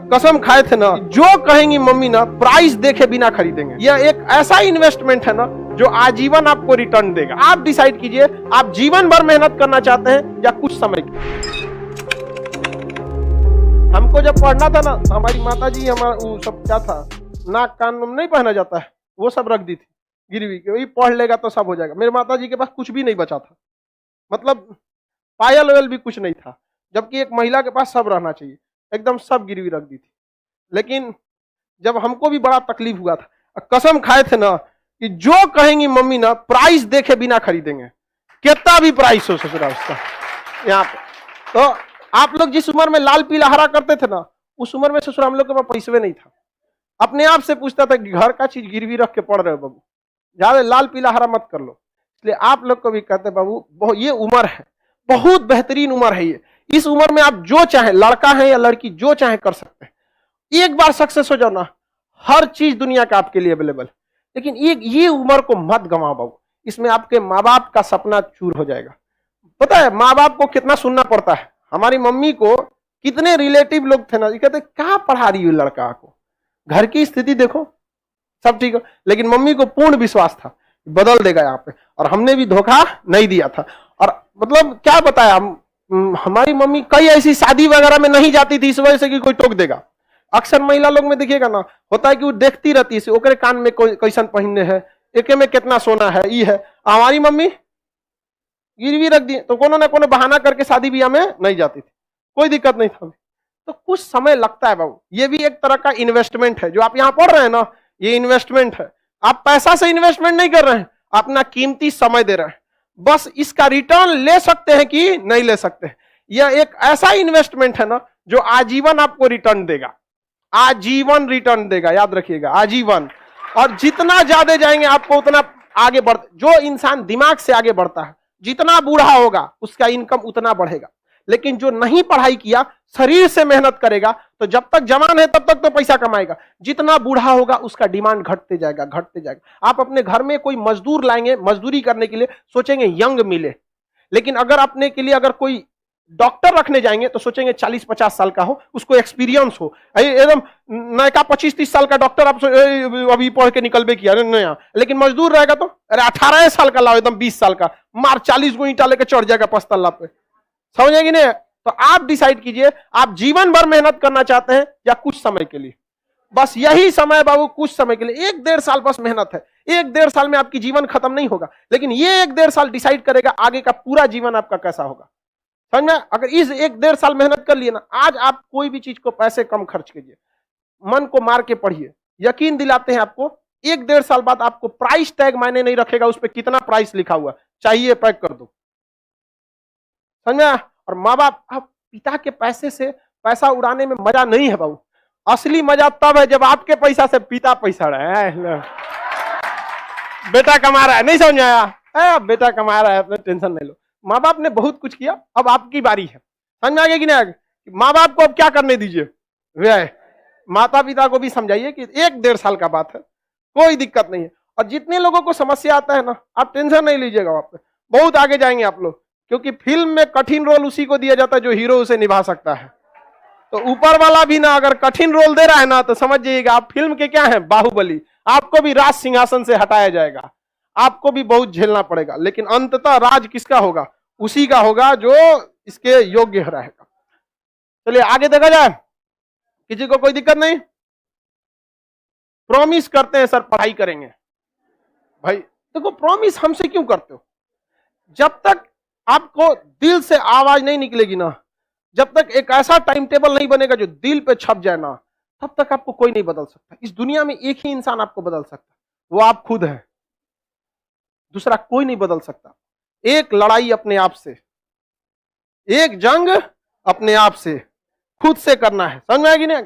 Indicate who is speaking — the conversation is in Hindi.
Speaker 1: कसम खाए थे ना, जो कहेंगी मम्मी ना प्राइस देखे बिना खरीदेंगे। यह एक ऐसा इन्वेस्टमेंट है ना जो आजीवन आपको रिटर्न देगा। आप डिसाइड कीजिए, आप जीवन भर मेहनत करना चाहते हैं या कुछ समय की। हमको जब पढ़ना था ना, हमारी माता जी हमारा वो सब क्या था, नाक कान में नहीं पहना जाता है, वो सब रख दी थी गिरवी के, वही पढ़ लेगा तो सब हो जाएगा। मेरे माता जी के पास कुछ भी नहीं बचा था, मतलब पायल वायल भी कुछ नहीं था, जबकि एक महिला के पास सब रहना चाहिए, एकदम सब गिरवी रख दी थी। लेकिन जब हमको भी बड़ा तकलीफ हुआ था, कसम खाए थे ना कि जो कहेंगी मम्मी ना प्राइस देखे बिना खरीदेंगे, कितना भी प्राइस हो ससुरा उसका। यहाँ पे तो आप लोग जिस उम्र में लाल पीला हरा करते थे ना, उस उम्र में ससुर हम लोग के पास पैसे नहीं था। अपने आप से पूछता था कि घर का चीज गिरवी रख के पढ़ रहे हो बाबू, ज्यादा लाल पीला हरा मत कर लो। इसलिए आप लोग को भी कहते बाबू, ये उम्र है, बहुत बेहतरीन उम्र है ये। इस उम्र में आप जो चाहे, लड़का है या लड़की, जो चाहे कर सकते हैं। एक बार सक्सेस हो जाओ ना, हर चीज दुनिया का आपके लिए अवेलेबल। लेकिन ये उम्र को मत गंवाओ बाबू, इसमें आपके माँ बाप का सपना चूर हो जाएगा। पता है माँ बाप को कितना सुनना पड़ता है। हमारी मम्मी को कितने रिलेटिव लोग थे ना, ये कहते क्या पढ़ा रही हो लड़का को, घर की स्थिति देखो, सब ठीक हो। लेकिन मम्मी को पूर्ण विश्वास था बदल देगा यहाँ पे, और हमने भी धोखा नहीं दिया था। और मतलब क्या बताया, हमारी मम्मी कई ऐसी शादी वगैरह में नहीं जाती थी इस वजह से कि कोई टोक देगा। अक्सर महिला लोग में देखिएगा ना, होता है कि वो देखती रहती है ओकरे कान में कैसन पहनने है, एके में कितना सोना है, ये है। हमारी मम्मी गिरवी रख दी तो कोनो ना कोनो बहाना करके शादी ब्याह में नहीं जाती थी, कोई दिक्कत नहीं था। तो कुछ समय लगता है बाबू, ये भी एक तरह का इन्वेस्टमेंट है। जो आप यहाँ पढ़ रहे हैं ना, ये इन्वेस्टमेंट है। आप पैसा से इन्वेस्टमेंट नहीं कर रहे हैं, अपना कीमती समय दे रहे हैं। बस इसका रिटर्न ले सकते हैं कि नहीं ले सकते। यह एक ऐसा इन्वेस्टमेंट है ना जो आजीवन आपको रिटर्न देगा, आजीवन रिटर्न देगा, याद रखिएगा, आजीवन। और जितना ज्यादा जाएंगे आपको उतना आगे बढ़, जो इंसान दिमाग से आगे बढ़ता है, जितना बूढ़ा होगा उसका इनकम उतना बढ़ेगा। लेकिन जो नहीं पढ़ाई किया, शरीर से मेहनत करेगा, तो जब तक जवान है तब तक तो पैसा कमाएगा। जितना बूढ़ा होगा उसका डिमांड घटते जाएगा, घटते जाएगा। आप अपने घर में कोई मजदूर लाएंगे, मजदूरी करने के लिए सोचेंगे यंग मिले। लेकिन अगर अपने के लिए अगर कोई डॉक्टर रखने जाएंगे तो सोचेंगे 40-50 साल का हो, उसको एक्सपीरियंस हो। एकदम नया 25-30 साल का डॉक्टर आप अभी पढ़ के निकलबे किया नया, लेकिन मजदूर रहेगा तो अरे 18 साल का लाओ, एकदम 20 साल का, मार 40 गो ईंटा लेके चढ़ जाएगा 5 तल्ला पे। समझेगी नहीं? तो आप डिसाइड कीजिए, आप जीवन भर मेहनत करना चाहते हैं या कुछ समय के लिए। बस यही समय बाबू, कुछ समय के लिए, 1-1.5 साल बस मेहनत है। 1-1.5 साल में आपकी जीवन खत्म नहीं होगा, लेकिन ये 1-1.5 साल डिसाइड करेगा आगे का पूरा जीवन आपका कैसा होगा। समझ में? अगर इस 1-1.5 साल मेहनत कर लिए ना, आज आप कोई भी चीज को पैसे कम खर्च कीजिए, मन को मार के पढ़िए, यकीन दिलाते हैं आपको 1-1.5 साल बाद आपको प्राइस टैग मायने नहीं रखेगा, उस पर कितना प्राइस लिखा हुआ चाहिए पैक कर दो। समझ में? और माँ बाप, पिता के पैसे से पैसा उड़ाने में मजा नहीं है बाबू। असली मजा तब है जब आपके पैसा से पिता पैसा रहा है, बेटा कमा रहा है, नहीं समझ आया? बेटा कमा रहा है, अपने टेंशन नहीं लो। माँ बाप ने बहुत कुछ किया, अब आपकी बारी है। समझ में आ गया कि नहीं? माँ बाप को अब क्या करने दीजिए, वे माता पिता को भी समझाइए कि 1-1.5 साल का बात है, कोई दिक्कत नहीं है। और जितने लोगों को समस्या आता है ना, आप टेंशन नहीं लीजिएगा, आप बहुत आगे जाएंगे आप लोग, क्योंकि फिल्म में कठिन रोल उसी को दिया जाता है जो हीरो उसे निभा सकता है। तो ऊपर वाला भी ना अगर कठिन रोल दे रहा है ना, तो समझ जाइएगा आप फिल्म के क्या हैं, बाहुबली। आपको भी राज सिंहासन से हटाया जाएगा, आपको भी बहुत झेलना पड़ेगा, लेकिन अंततः राज किसका होगा? उसी का होगा जो इसके योग्य रहेगा। चलिए आगे देखा जाए, किसी को कोई दिक्कत नहीं? प्रॉमिस करते हैं सर पढ़ाई करेंगे, भाई देखो प्रॉमिस हमसे क्यों करते हो? जब तक आपको दिल से आवाज नहीं निकलेगी ना, जब तक एक ऐसा टाइम टेबल नहीं बनेगा जो दिल पे छप जाए ना, तब तक आपको कोई नहीं बदल सकता। इस दुनिया में एक ही इंसान आपको बदल सकता है, वो आप खुद हैं, दूसरा कोई नहीं बदल सकता। एक लड़ाई अपने आप से, एक जंग अपने आप से, खुद से करना है। समझ में आएगी ना?